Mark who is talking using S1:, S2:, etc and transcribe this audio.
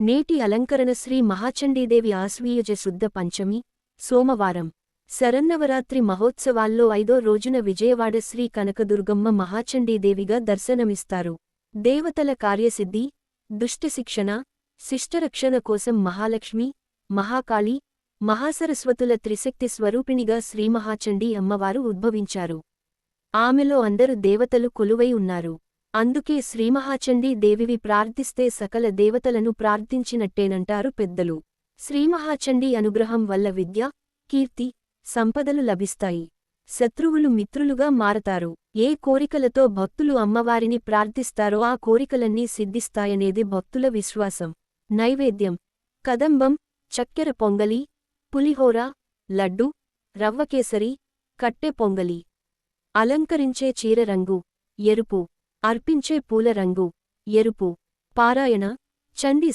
S1: నేటి అలంకరణ శ్రీ మహాచండీదేవి ఆశ్వీయుజ శుద్ధ పంచమి సోమవారం శరన్నవరాత్రి మహోత్సవాల్లో 5వ రోజున విజయవాడ శ్రీ కనకదుర్గమ్మ మహాచండీదేవిగా దర్శనమిస్తారు. దేవతల కార్యసిద్ధి, దుష్టశిక్షణ, శిష్టరక్షణ కోసం మహాలక్ష్మి, మహాకాళి, మహాసరస్వతుల త్రిశక్తి స్వరూపిణిగా శ్రీమహాచండీ అమ్మవారు ఉద్భవించారు. ఆమెలో అందరు దేవతలు కొలువై ఉన్నారు. అందుకే శ్రీమహాచండీ దేవివి ప్రార్థిస్తే సకల దేవతలను ప్రార్థించినట్టేనంటారు పెద్దలు. శ్రీమహాచండీ అనుగ్రహం వల్ల విద్య, కీర్తి, సంపదలు లభిస్తాయి. శత్రువులు మిత్రులుగా మారతారు. ఏ కోరికలతో భక్తులు అమ్మవారిని ప్రార్థిస్తారో ఆ కోరికలన్నీ సిద్ధిస్తాయనేది భక్తుల విశ్వాసం. నైవేద్యం: కదంబం, చక్కెర పొంగలి, పులిహోర, లడ్డు, రవ్వకేసరి, కట్టె పొంగలి. అలంకరించే చీర రంగు ఎరుపు. అర్పించే పూల రంగు ఎరుపు. పారాయణ: చండీ